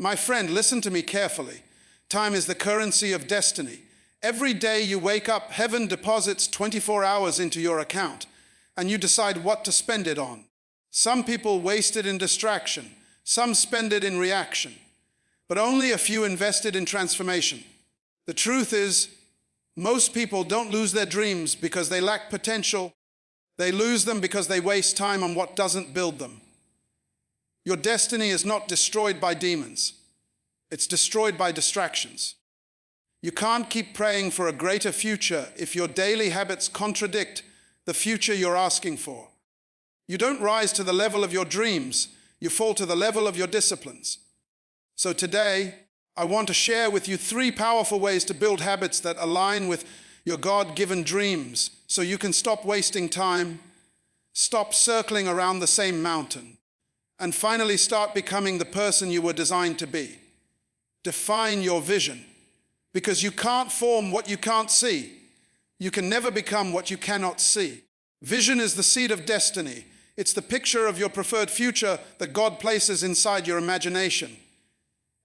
My friend, listen to me carefully. Time is the currency of destiny. Every day you wake up, heaven deposits 24 hours into your account, and you decide what to spend it on. Some people waste it in distraction. Some spend it in reaction. But only a few invest it in transformation. The truth is, most people don't lose their dreams because they lack potential. They lose them because they waste time on what doesn't build them. Your destiny is not destroyed by demons. It's destroyed by distractions. You can't keep praying for a greater future if your daily habits contradict the future you're asking for. You don't rise to the level of your dreams. You fall to the level of your disciplines. So today, I want to share with you 3 powerful ways to build habits that align with your God-given dreams so you can stop wasting time, stop circling around the same mountain, and finally start becoming the person you were designed to be. Define your vision, because you can't form what you can't see. You can never become what you cannot see. Vision is the seed of destiny. It's the picture of your preferred future that God places inside your imagination.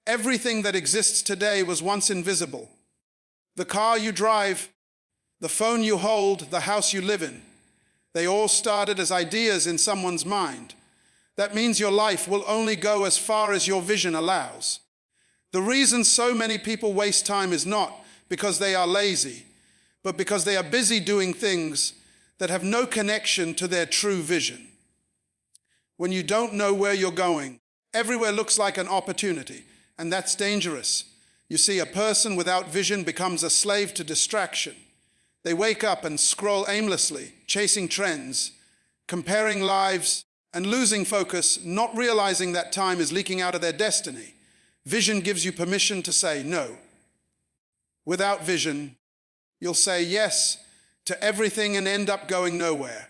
Everything that exists today was once invisible. The car you drive, the phone you hold, the house you live in, they all started as ideas in someone's mind. That means your life will only go as far as your vision allows. The reason so many people waste time is not because they are lazy, but because they are busy doing things that have no connection to their true vision. When you don't know where you're going, everywhere looks like an opportunity, and that's dangerous. You see, a person without vision becomes a slave to distraction. They wake up and scroll aimlessly, chasing trends, comparing lives, and losing focus, not realizing that time is leaking out of their destiny. Vision gives you permission to say no. Without vision, you'll say yes to everything and end up going nowhere.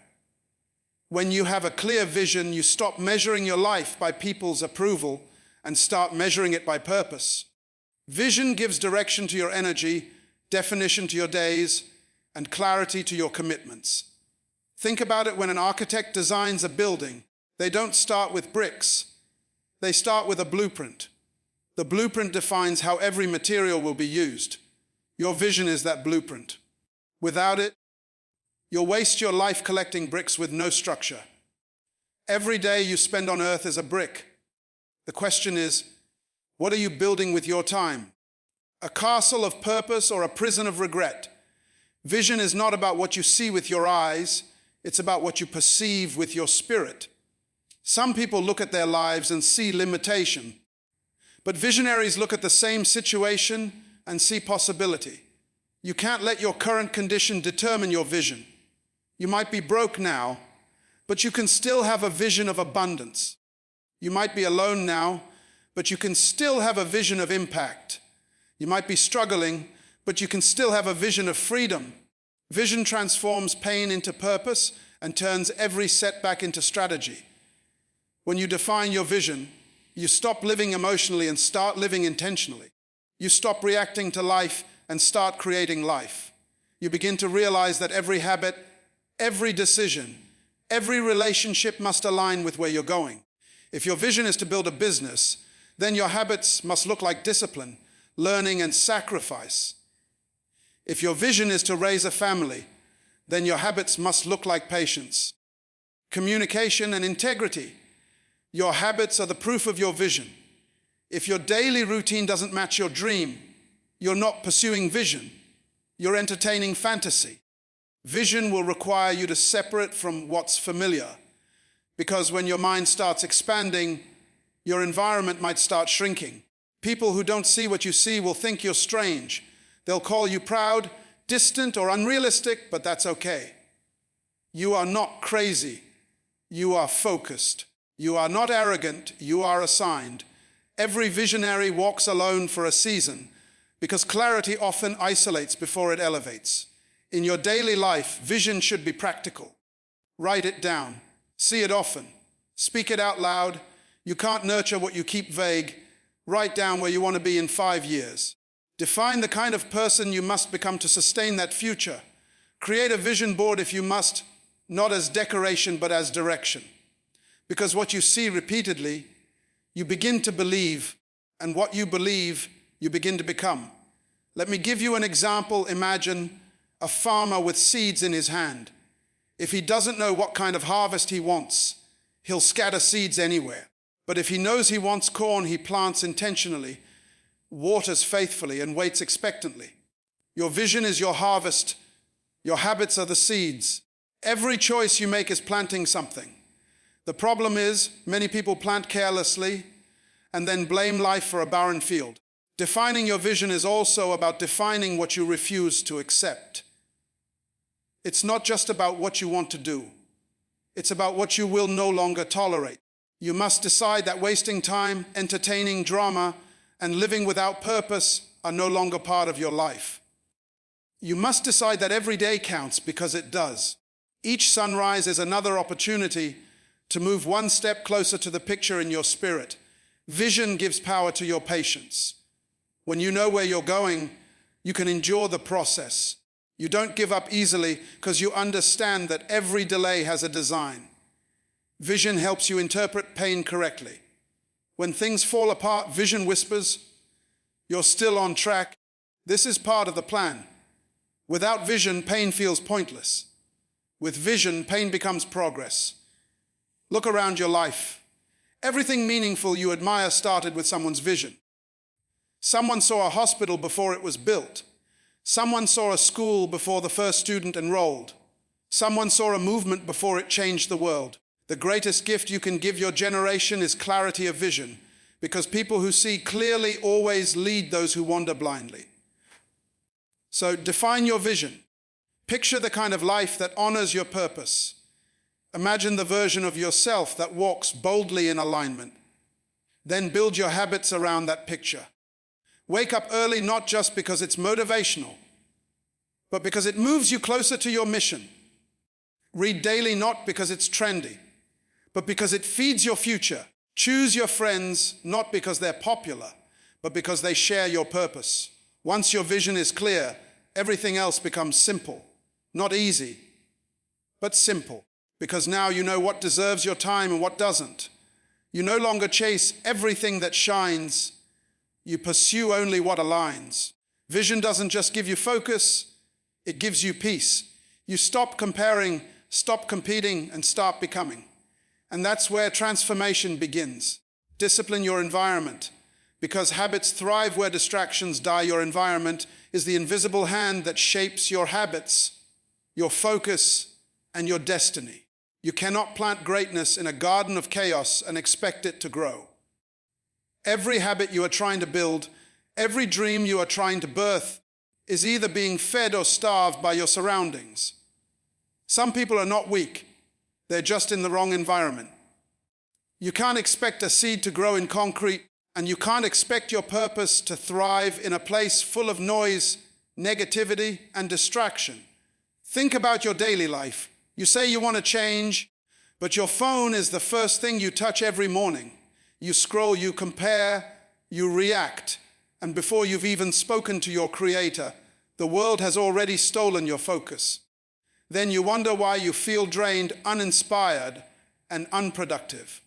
When you have a clear vision, you stop measuring your life by people's approval and start measuring it by purpose. Vision gives direction to your energy, definition to your days, and clarity to your commitments. Think about it when an architect designs a building. They don't start with bricks. They start with a blueprint. The blueprint defines how every material will be used. Your vision is that blueprint. Without it, you'll waste your life collecting bricks with no structure. Every day you spend on earth is a brick. The question is, what are you building with your time? A castle of purpose or a prison of regret? Vision is not about what you see with your eyes. It's about what you perceive with your spirit. Some people look at their lives and see limitation. But visionaries look at the same situation and see possibility. You can't let your current condition determine your vision. You might be broke now, but you can still have a vision of abundance. You might be alone now, but you can still have a vision of impact. You might be struggling, but you can still have a vision of freedom. Vision transforms pain into purpose and turns every setback into strategy. When you define your vision, you stop living emotionally and start living intentionally. You stop reacting to life and start creating life. You begin to realize that every habit, every decision, every relationship must align with where you're going. If your vision is to build a business, then your habits must look like discipline, learning, and sacrifice. If your vision is to raise a family, then your habits must look like patience, communication, and integrity. Your habits are the proof of your vision. If your daily routine doesn't match your dream, you're not pursuing vision. You're entertaining fantasy. Vision will require you to separate from what's familiar, because when your mind starts expanding, your environment might start shrinking. People who don't see what you see will think you're strange. They'll call you proud, distant, or unrealistic, but that's okay. You are not crazy. You are focused. You are not arrogant. You are assigned. Every visionary walks alone for a season because clarity often isolates before it elevates. In your daily life, vision should be practical. Write it down. See it often. Speak it out loud. You can't nurture what you keep vague. Write down where you want to be in 5 years. Define the kind of person you must become to sustain that future. Create a vision board if you must, not as decoration but as direction. Because what you see repeatedly, you begin to believe, and what you believe, you begin to become. Let me give you an example. Imagine a farmer with seeds in his hand. If he doesn't know what kind of harvest he wants, he'll scatter seeds anywhere. But if he knows he wants corn, he plants intentionally, waters faithfully, and waits expectantly. Your vision is your harvest. Your habits are the seeds. Every choice you make is planting something. The problem is, many people plant carelessly and then blame life for a barren field. Defining your vision is also about defining what you refuse to accept. It's not just about what you want to do. It's about what you will no longer tolerate. You must decide that wasting time, entertaining drama, and living without purpose are no longer part of your life. You must decide that every day counts, because it does. Each sunrise is another opportunity to move one step closer to the picture in your spirit. Vision gives power to your patience. When you know where you're going, you can endure the process. You don't give up easily because you understand that every delay has a design. Vision helps you interpret pain correctly. When things fall apart, vision whispers, "You're still on track. This is part of the plan." Without vision, pain feels pointless. With vision, pain becomes progress. Look around your life. Everything meaningful you admire started with someone's vision. Someone saw a hospital before it was built. Someone saw a school before the first student enrolled. Someone saw a movement before it changed the world. The greatest gift you can give your generation is clarity of vision, because people who see clearly always lead those who wander blindly. So define your vision. Picture the kind of life that honors your purpose. Imagine the version of yourself that walks boldly in alignment. Then build your habits around that picture. Wake up early not just because it's motivational, but because it moves you closer to your mission. Read daily not because it's trendy, but because it feeds your future. Choose your friends not because they're popular, but because they share your purpose. Once your vision is clear, everything else becomes simple. Not easy, but simple. Because now you know what deserves your time and what doesn't. You no longer chase everything that shines. You pursue only what aligns. Vision doesn't just give you focus, it gives you peace. You stop comparing, stop competing, and start becoming. And that's where transformation begins. Discipline your environment. Because habits thrive where distractions die, your environment is the invisible hand that shapes your habits, your focus, and your destiny. You cannot plant greatness in a garden of chaos and expect it to grow. Every habit you are trying to build, every dream you are trying to birth, is either being fed or starved by your surroundings. Some people are not weak, they're just in the wrong environment. You can't expect a seed to grow in concrete, and you can't expect your purpose to thrive in a place full of noise, negativity, and distraction. Think about your daily life. You say you want to change, but your phone is the first thing you touch every morning. You scroll, you compare, you react, and before you've even spoken to your creator, the world has already stolen your focus. Then you wonder why you feel drained, uninspired, and unproductive.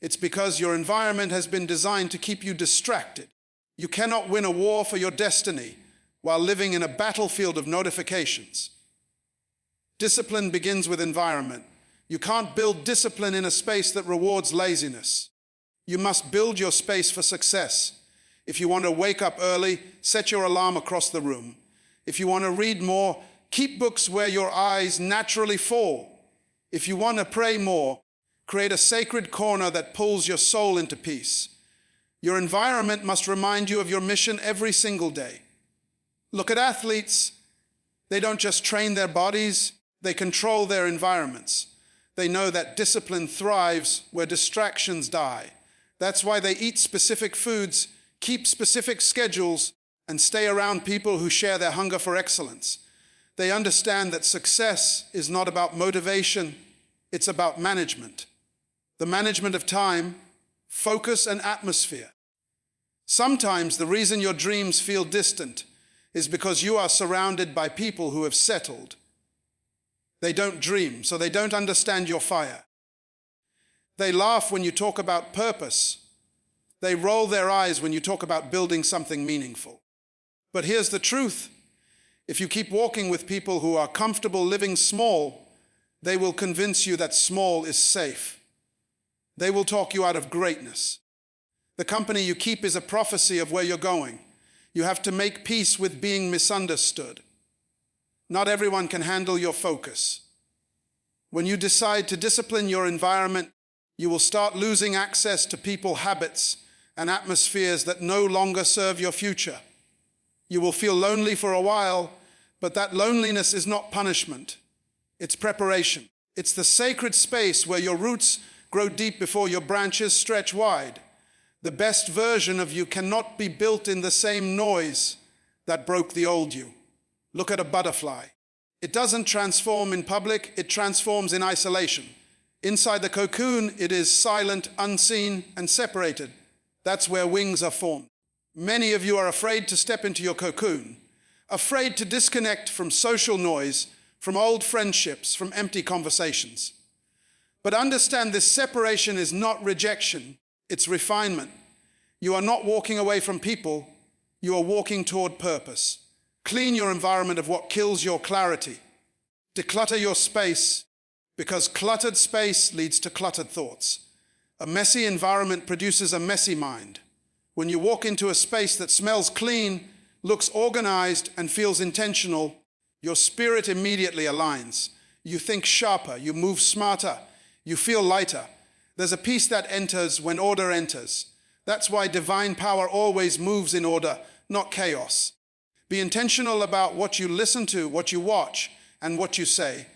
It's because your environment has been designed to keep you distracted. You cannot win a war for your destiny while living in a battlefield of notifications. Discipline begins with environment. You can't build discipline in a space that rewards laziness. You must build your space for success. If you want to wake up early, set your alarm across the room. If you want to read more, keep books where your eyes naturally fall. If you want to pray more, create a sacred corner that pulls your soul into peace. Your environment must remind you of your mission every single day. Look at athletes. They don't just train their bodies, they control their environments. They know that discipline thrives where distractions die. That's why they eat specific foods, keep specific schedules, and stay around people who share their hunger for excellence. They understand that success is not about motivation, it's about management. The management of time, focus, and atmosphere. Sometimes the reason your dreams feel distant is because you are surrounded by people who have settled. They don't dream, so they don't understand your fire. They laugh when you talk about purpose. They roll their eyes when you talk about building something meaningful. But here's the truth. If you keep walking with people who are comfortable living small, they will convince you that small is safe. They will talk you out of greatness. The company you keep is a prophecy of where you're going. You have to make peace with being misunderstood. Not everyone can handle your focus. When you decide to discipline your environment, you will start losing access to people, habits, and atmospheres that no longer serve your future. You will feel lonely for a while, but that loneliness is not punishment. It's preparation. It's the sacred space where your roots grow deep before your branches stretch wide. The best version of you cannot be built in the same noise that broke the old you. Look at a butterfly. It doesn't transform in public, it transforms in isolation. Inside the cocoon, it is silent, unseen, and separated. That's where wings are formed. Many of you are afraid to step into your cocoon, afraid to disconnect from social noise, from old friendships, from empty conversations. But understand, this separation is not rejection, it's refinement. You are not walking away from people, you are walking toward purpose. Clean your environment of what kills your clarity. Declutter your space, because cluttered space leads to cluttered thoughts. A messy environment produces a messy mind. When you walk into a space that smells clean, looks organized, and feels intentional, your spirit immediately aligns. You think sharper, you move smarter, you feel lighter. There's a peace that enters when order enters. That's why divine power always moves in order, not chaos. Be intentional about what you listen to, what you watch, and what you say.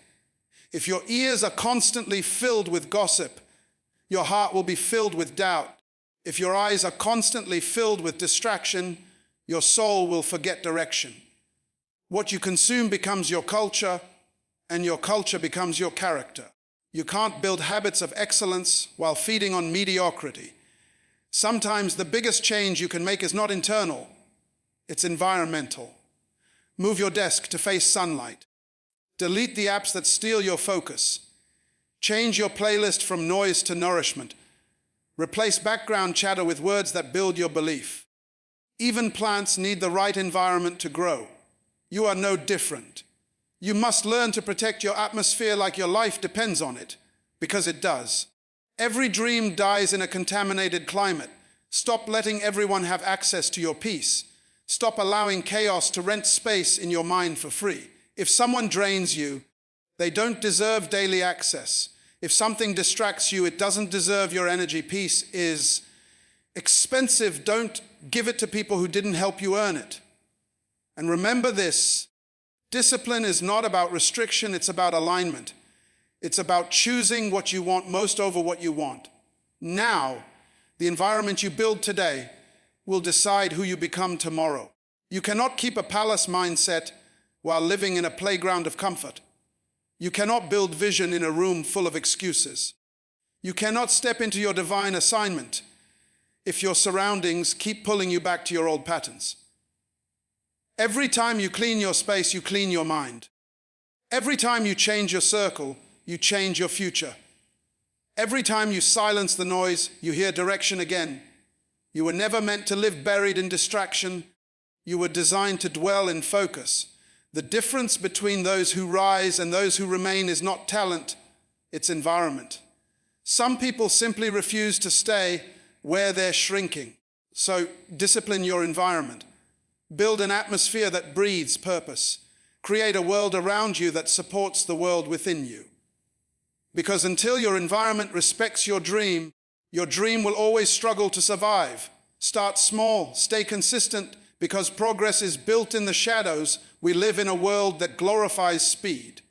If your ears are constantly filled with gossip, your heart will be filled with doubt. If your eyes are constantly filled with distraction, your soul will forget direction. What you consume becomes your culture, and your culture becomes your character. You can't build habits of excellence while feeding on mediocrity. Sometimes the biggest change you can make is not internal, it's environmental. Move your desk to face sunlight. Delete the apps that steal your focus. Change your playlist from noise to nourishment. Replace background chatter with words that build your belief. Even plants need the right environment to grow. You are no different. You must learn to protect your atmosphere like your life depends on it, because it does. Every dream dies in a contaminated climate. Stop letting everyone have access to your peace. Stop allowing chaos to rent space in your mind for free. If someone drains you, they don't deserve daily access. If something distracts you, it doesn't deserve your energy. Peace is expensive. Don't give it to people who didn't help you earn it. And remember this, discipline is not about restriction, it's about alignment. It's about choosing what you want most over what you want. Now, the environment you build today will decide who you become tomorrow. You cannot keep a palace mindset while living in a playground of comfort. You cannot build vision in a room full of excuses. You cannot step into your divine assignment if your surroundings keep pulling you back to your old patterns. Every time you clean your space, you clean your mind. Every time you change your circle, you change your future. Every time you silence the noise, you hear direction again. You were never meant to live buried in distraction. You were designed to dwell in focus. The difference between those who rise and those who remain is not talent, it's environment. Some people simply refuse to stay where they're shrinking. So discipline your environment. Build an atmosphere that breathes purpose. Create a world around you that supports the world within you. Because until your environment respects your dream will always struggle to survive. Start small, stay consistent, because progress is built in the shadows. We live in a world that glorifies speed.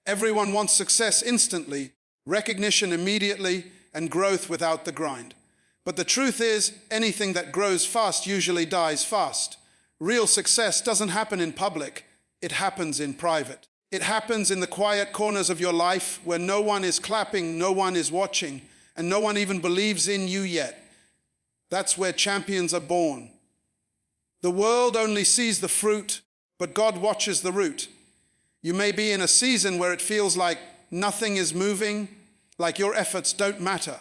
Everyone wants success instantly, recognition immediately, and growth without the grind. But the truth is, anything that grows fast usually dies fast. Real success doesn't happen in public, it happens in private. It happens in the quiet corners of your life where no one is clapping, no one is watching, and no one even believes in you yet. That's where champions are born. The world only sees the fruit, but God watches the root. You may be in a season where it feels like nothing is moving, like your efforts don't matter,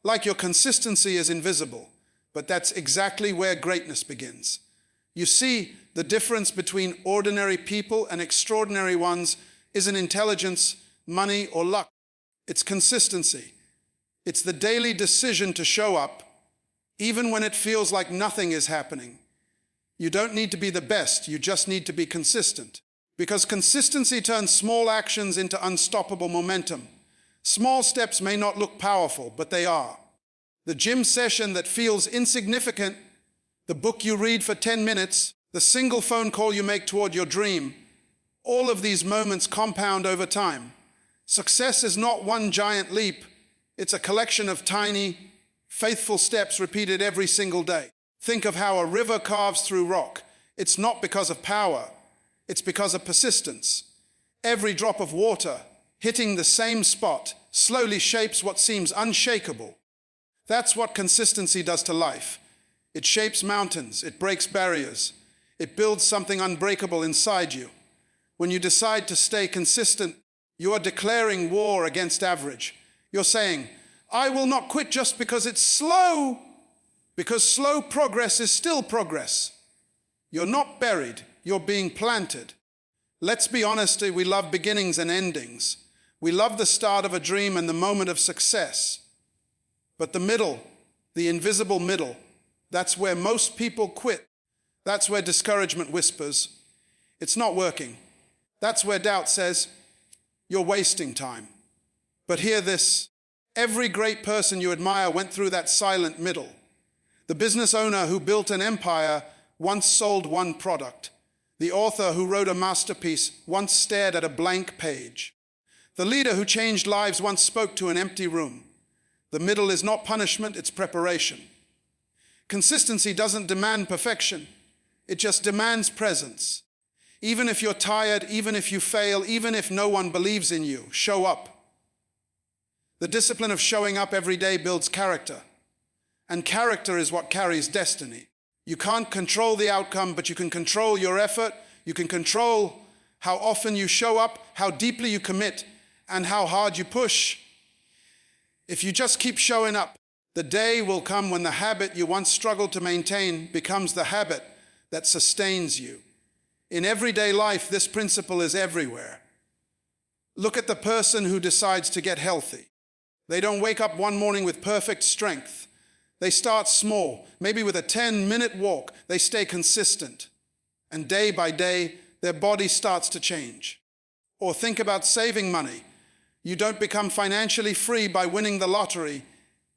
like your consistency is invisible. But that's exactly where greatness begins. You see, the difference between ordinary people and extraordinary ones isn't intelligence, money, or luck. It's consistency. It's the daily decision to show up, even when it feels like nothing is happening. You don't need to be the best, you just need to be consistent. Because consistency turns small actions into unstoppable momentum. Small steps may not look powerful, but they are. The gym session that feels insignificant, the book you read for 10 minutes, the single phone call you make toward your dream, all of these moments compound over time. Success is not one giant leap, it's a collection of tiny, faithful steps repeated every single day. Think of how a river carves through rock. It's not because of power, it's because of persistence. Every drop of water hitting the same spot slowly shapes what seems unshakable. That's what consistency does to life. It shapes mountains, it breaks barriers, it builds something unbreakable inside you. When you decide to stay consistent, you are declaring war against average. You're saying, I will not quit just because it's slow, because slow progress is still progress. You're not buried, you're being planted. Let's be honest, we love beginnings and endings. We love the start of a dream and the moment of success. But the middle, the invisible middle, that's where most people quit. That's where discouragement whispers, it's not working. That's where doubt says, you're wasting time. But hear this, every great person you admire went through that silent middle. The business owner who built an empire once sold one product. The author who wrote a masterpiece once stared at a blank page. The leader who changed lives once spoke to an empty room. The middle is not punishment, it's preparation. Consistency doesn't demand perfection, it just demands presence. Even if you're tired, even if you fail, even if no one believes in you, show up. The discipline of showing up every day builds character. And character is what carries destiny. You can't control the outcome, but you can control your effort. You can control how often you show up, how deeply you commit, and how hard you push. If you just keep showing up, the day will come when the habit you once struggled to maintain becomes the habit that sustains you. In everyday life, this principle is everywhere. Look at the person who decides to get healthy. They don't wake up one morning with perfect strength. They start small, maybe with a 10-minute walk. They stay consistent. And day by day, their body starts to change. Or think about saving money. You don't become financially free by winning the lottery.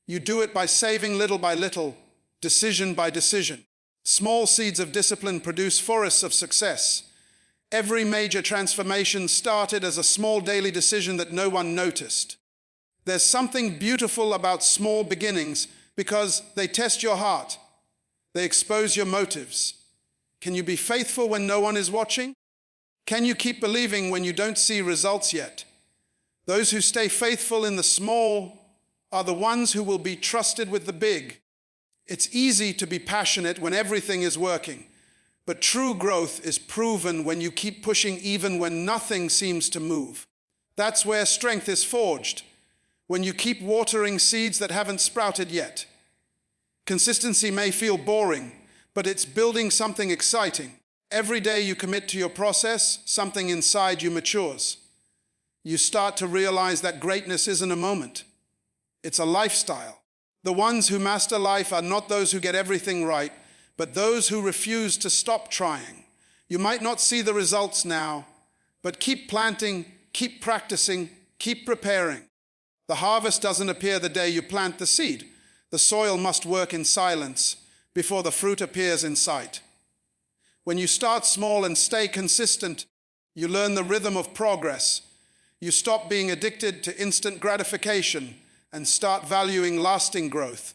You do it by saving little by little, decision by decision. Small seeds of discipline produce forests of success. Every major transformation started as a small daily decision that no one noticed. There's something beautiful about small beginnings because they test your heart. They expose your motives. Can you be faithful when no one is watching? Can you keep believing when you don't see results yet? Those who stay faithful in the small are the ones who will be trusted with the big. It's easy to be passionate when everything is working, but true growth is proven when you keep pushing even when nothing seems to move. That's where strength is forged, when you keep watering seeds that haven't sprouted yet. Consistency may feel boring, but it's building something exciting. Every day you commit to your process, something inside you matures. You start to realize that greatness isn't a moment. It's a lifestyle. The ones who master life are not those who get everything right, but those who refuse to stop trying. You might not see the results now, but keep planting, keep practicing, keep preparing. The harvest doesn't appear the day you plant the seed. The soil must work in silence before the fruit appears in sight. When you start small and stay consistent, you learn the rhythm of progress. You stop being addicted to instant gratification and start valuing lasting growth.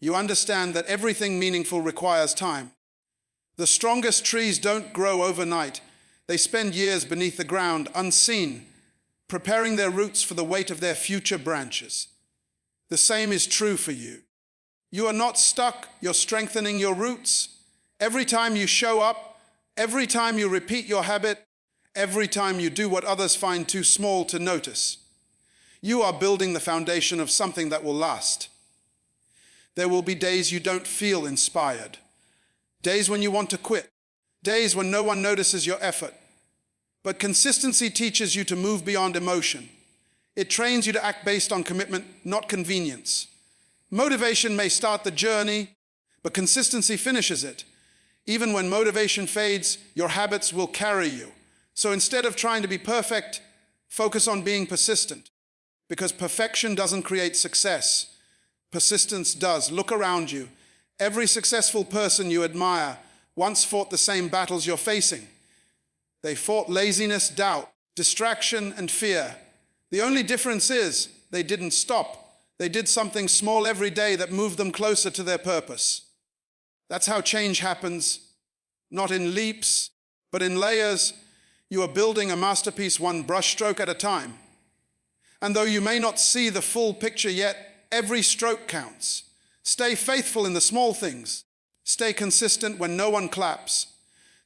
You understand that everything meaningful requires time. The strongest trees don't grow overnight. They spend years beneath the ground, unseen, preparing their roots for the weight of their future branches. The same is true for you. You are not stuck, you're strengthening your roots. Every time you show up, every time you repeat your habit, every time you do what others find too small to notice, you are building the foundation of something that will last. There will be days you don't feel inspired. Days when you want to quit. Days when no one notices your effort. But consistency teaches you to move beyond emotion. It trains you to act based on commitment, not convenience. Motivation may start the journey, but consistency finishes it. Even when motivation fades, your habits will carry you. So instead of trying to be perfect, focus on being persistent. Because perfection doesn't create success. Persistence does. Look around you. Every successful person you admire once fought the same battles you're facing. They fought laziness, doubt, distraction, and fear. The only difference is they didn't stop. They did something small every day that moved them closer to their purpose. That's how change happens, not in leaps, but in layers. You are building a masterpiece one brushstroke at a time. And though you may not see the full picture yet, every stroke counts. Stay faithful in the small things. Stay consistent when no one claps.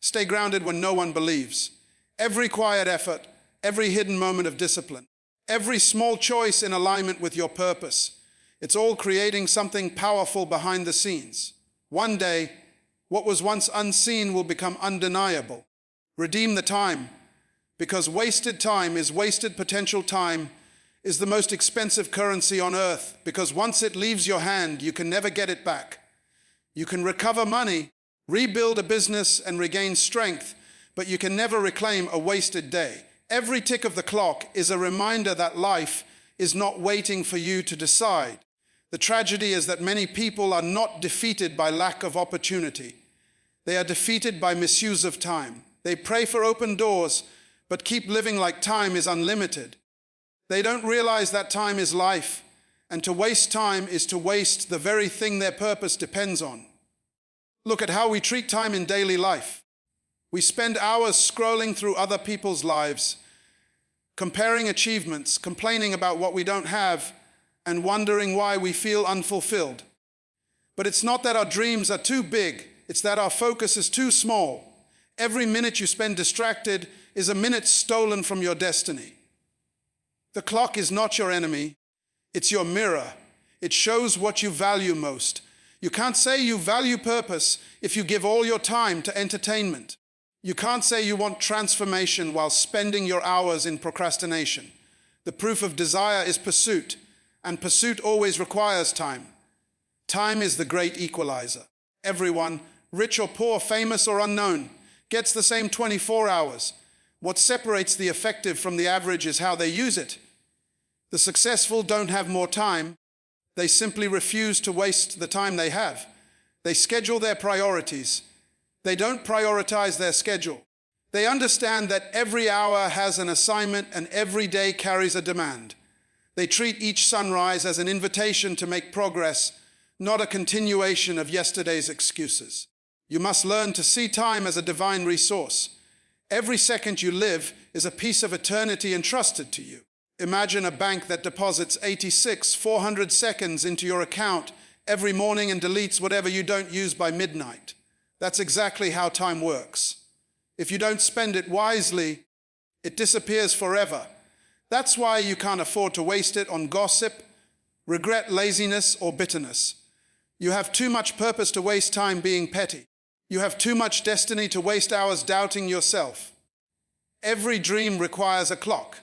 Stay grounded when no one believes. Every quiet effort, every hidden moment of discipline, every small choice in alignment with your purpose. It's all creating something powerful behind the scenes. One day, what was once unseen will become undeniable. Redeem the time, because wasted time is wasted potential. Time is the most expensive currency on earth, because once it leaves your hand, you can never get it back. You can recover money, rebuild a business, and regain strength, but you can never reclaim a wasted day. Every tick of the clock is a reminder that life is not waiting for you to decide. The tragedy is that many people are not defeated by lack of opportunity. They are defeated by misuse of time. They pray for open doors, but keep living like time is unlimited. They don't realize that time is life, and to waste time is to waste the very thing their purpose depends on. Look at how we treat time in daily life. We spend hours scrolling through other people's lives, comparing achievements, complaining about what we don't have, and wondering why we feel unfulfilled. But it's not that our dreams are too big, it's that our focus is too small. Every minute you spend distracted is a minute stolen from your destiny. The clock is not your enemy, it's your mirror. It shows what you value most. You can't say you value purpose if you give all your time to entertainment. You can't say you want transformation while spending your hours in procrastination. The proof of desire is pursuit, and pursuit always requires time. Time is the great equalizer. Everyone, rich or poor, famous or unknown, gets the same 24 hours. What separates the effective from the average is how they use it. The successful don't have more time. They simply refuse to waste the time they have. They schedule their priorities. They don't prioritize their schedule. They understand that every hour has an assignment and every day carries a demand. They treat each sunrise as an invitation to make progress, not a continuation of yesterday's excuses. You must learn to see time as a divine resource. Every second you live is a piece of eternity entrusted to you. Imagine a bank that deposits 400 seconds into your account every morning and deletes whatever you don't use by midnight. That's exactly how time works. If you don't spend it wisely, it disappears forever. That's why you can't afford to waste it on gossip, regret, laziness, or bitterness. You have too much purpose to waste time being petty. You have too much destiny to waste hours doubting yourself. Every dream requires a clock.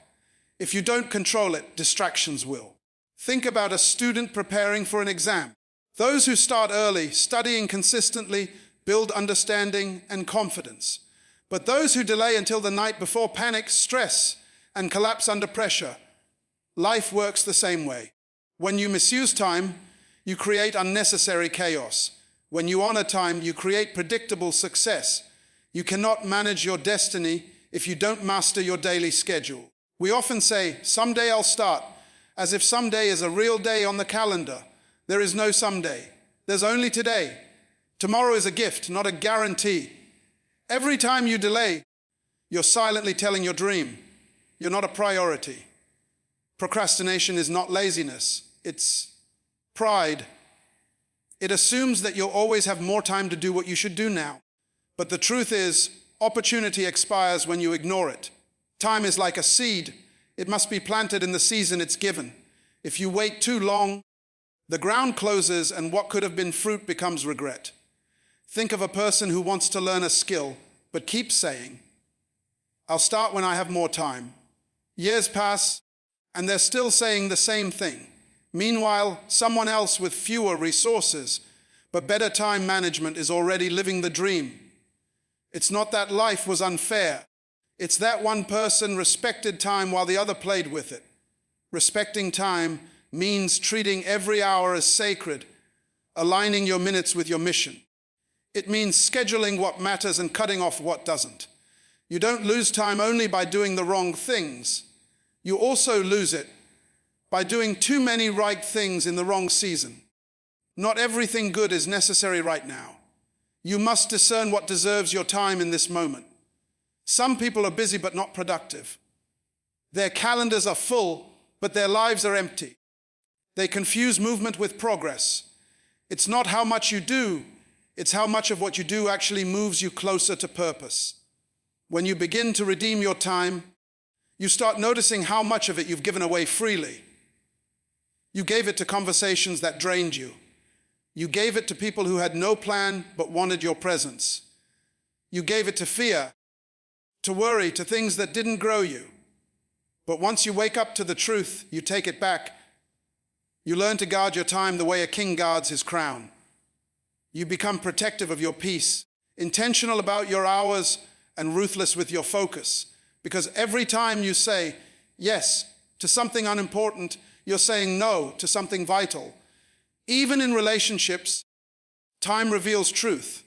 If you don't control it, distractions will. Think about a student preparing for an exam. Those who start early, studying consistently, build understanding and confidence. But those who delay until the night before panic, stress, and collapse under pressure. Life works the same way. When you misuse time, you create unnecessary chaos. When you honor time, you create predictable success. You cannot manage your destiny if you don't master your daily schedule. We often say, someday I'll start, as if someday is a real day on the calendar. There is no someday. There's only today. Tomorrow is a gift, not a guarantee. Every time you delay, you're silently telling your dream, you're not a priority. Procrastination is not laziness, it's pride. It assumes that you'll always have more time to do what you should do now. But the truth is, opportunity expires when you ignore it. Time is like a seed. It must be planted in the season it's given. If you wait too long, The ground closes and what could have been fruit becomes regret. Think of a person who wants to learn a skill, but keeps saying, "I'll start when I have more time." Years pass, and they're still saying the same thing. Meanwhile, someone else with fewer resources, but better time management is already living the dream. It's not that life was unfair. It's that one person respected time while the other played with it. Respecting time means treating every hour as sacred, aligning your minutes with your mission. It means scheduling what matters and cutting off what doesn't. You don't lose time only by doing the wrong things. You also lose it by doing too many right things in the wrong season. Not everything good is necessary right now. You must discern what deserves your time in this moment. Some people are busy but not productive. Their calendars are full, but their lives are empty. They confuse movement with progress. It's not how much you do, it's how much of what you do actually moves you closer to purpose. When you begin to redeem your time, you start noticing how much of it you've given away freely. You gave it to conversations that drained you. You gave it to people who had no plan but wanted your presence. You gave it to fear, to worry, to things that didn't grow you. But once you wake up to the truth, you take it back. You learn to guard your time the way a king guards his crown. You become protective of your peace, intentional about your hours, and ruthless with your focus. Because every time you say yes to something unimportant, you're saying no to something vital. Even in relationships, time reveals truth.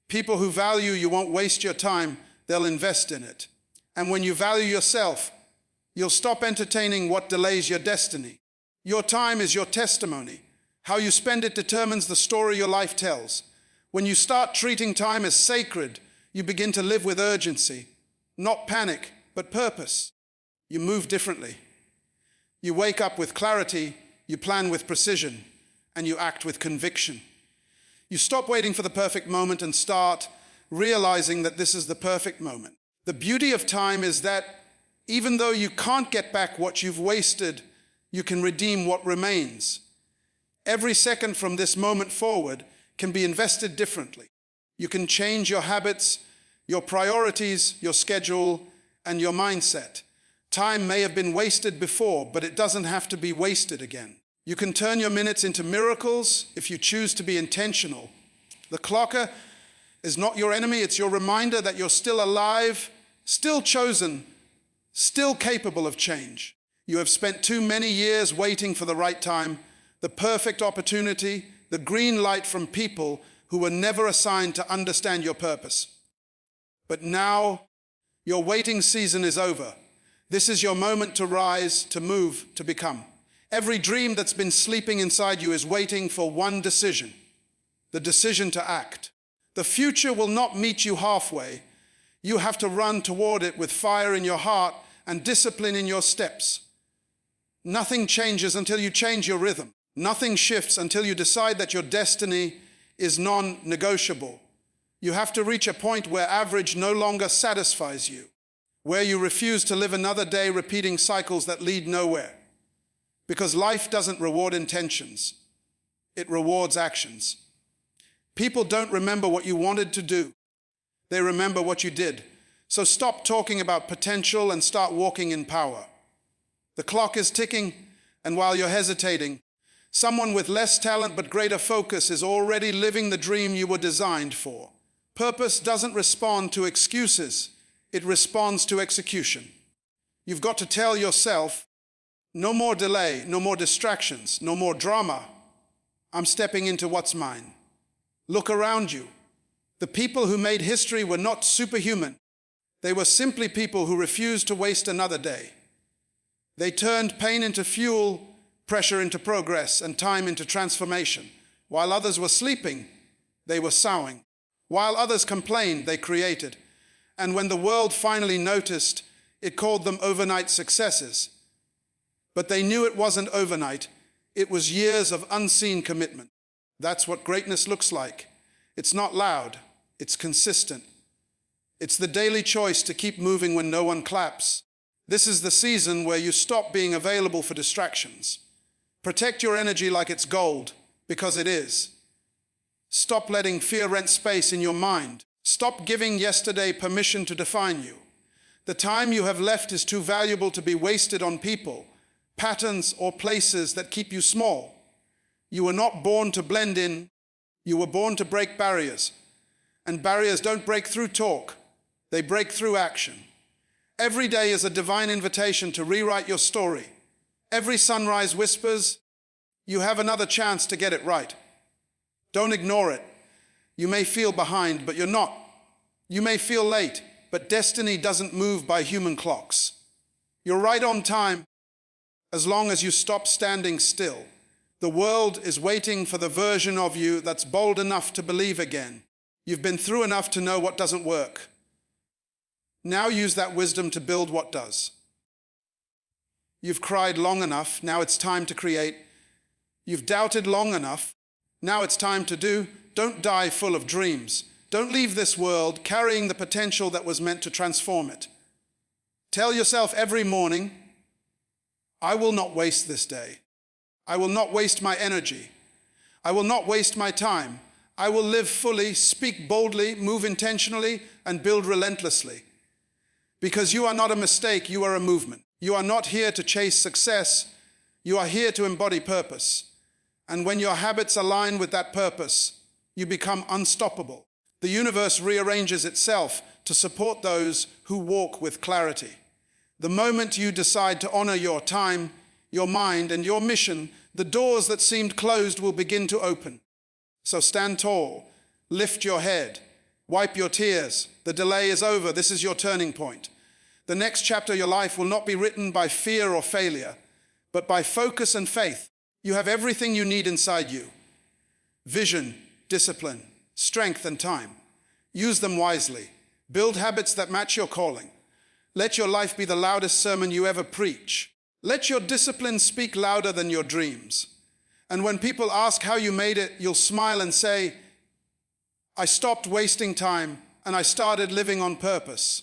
People who value you won't waste your time, they'll invest in it. And when you value yourself, you'll stop entertaining what delays your destiny. Your time is your testimony. How you spend it determines the story your life tells. When you start treating time as sacred, you begin to live with urgency, not panic, but purpose. You move differently. You wake up with clarity, you plan with precision, and you act with conviction. You stop waiting for the perfect moment and start realizing that this is the perfect moment. The beauty of time is that even though you can't get back what you've wasted, you can redeem what remains. Every second from this moment forward can be invested differently. You can change your habits, your priorities, your schedule, and your mindset. Time may have been wasted before, but it doesn't have to be wasted again. You can turn your minutes into miracles if you choose to be intentional. The clock is not your enemy, it's your reminder that you're still alive, still chosen, still capable of change. You have spent too many years waiting for the right time, the perfect opportunity, the green light from people who were never assigned to understand your purpose. But now, your waiting season is over. This is your moment to rise, to move, to become. Every dream that's been sleeping inside you is waiting for one decision, the decision to act. The future will not meet you halfway. You have to run toward it with fire in your heart and discipline in your steps. Nothing changes until you change your rhythm. Nothing shifts until you decide that your destiny is non-negotiable. You have to reach a point where average no longer satisfies you, where you refuse to live another day repeating cycles that lead nowhere. Because life doesn't reward intentions, it rewards actions. People don't remember what you wanted to do, they remember what you did. So stop talking about potential and start walking in power. The clock is ticking, and while you're hesitating, someone with less talent but greater focus is already living the dream you were designed for. Purpose doesn't respond to excuses, it responds to execution. You've got to tell yourself, no more delay, no more distractions, no more drama. I'm stepping into what's mine. Look around you. The people who made history were not superhuman. They were simply people who refused to waste another day. They turned pain into fuel, pressure into progress, and time into transformation. While others were sleeping, they were sowing. While others complained, they created. And when the world finally noticed, it called them overnight successes. But they knew it wasn't overnight. It was years of unseen commitment. That's what greatness looks like. It's not loud, it's consistent. It's the daily choice to keep moving when no one claps. This is the season where you stop being available for distractions. Protect your energy like it's gold, because it is. Stop letting fear rent space in your mind. Stop giving yesterday permission to define you. The time you have left is too valuable to be wasted on people, patterns, or places that keep you small. You were not born to blend in. You were born to break barriers. And barriers don't break through talk. They break through action. Every day is a divine invitation to rewrite your story. Every sunrise whispers, you have another chance to get it right. Don't ignore it. You may feel behind, but you're not. You may feel late, but destiny doesn't move by human clocks. You're right on time as long as you stop standing still. The world is waiting for the version of you that's bold enough to believe again. You've been through enough to know what doesn't work. Now use that wisdom to build what does. You've cried long enough, now it's time to create. You've doubted long enough, now it's time to do. Don't die full of dreams. Don't leave this world carrying the potential that was meant to transform it. Tell yourself every morning, I will not waste this day. I will not waste my energy. I will not waste my time. I will live fully, speak boldly, move intentionally, and build relentlessly. Because you are not a mistake, you are a movement. You are not here to chase success, you are here to embody purpose. And when your habits align with that purpose, you become unstoppable. The universe rearranges itself to support those who walk with clarity. The moment you decide to honor your time, your mind, and your mission, the doors that seemed closed will begin to open. So stand tall, lift your head, wipe your tears. The delay is over. This is your turning point. The next chapter of your life will not be written by fear or failure, but by focus and faith. You have everything you need inside you. Vision, discipline, strength, and time. Use them wisely. Build habits that match your calling. Let your life be the loudest sermon you ever preach. Let your discipline speak louder than your dreams. And when people ask how you made it, you'll smile and say, I stopped wasting time and I started living on purpose.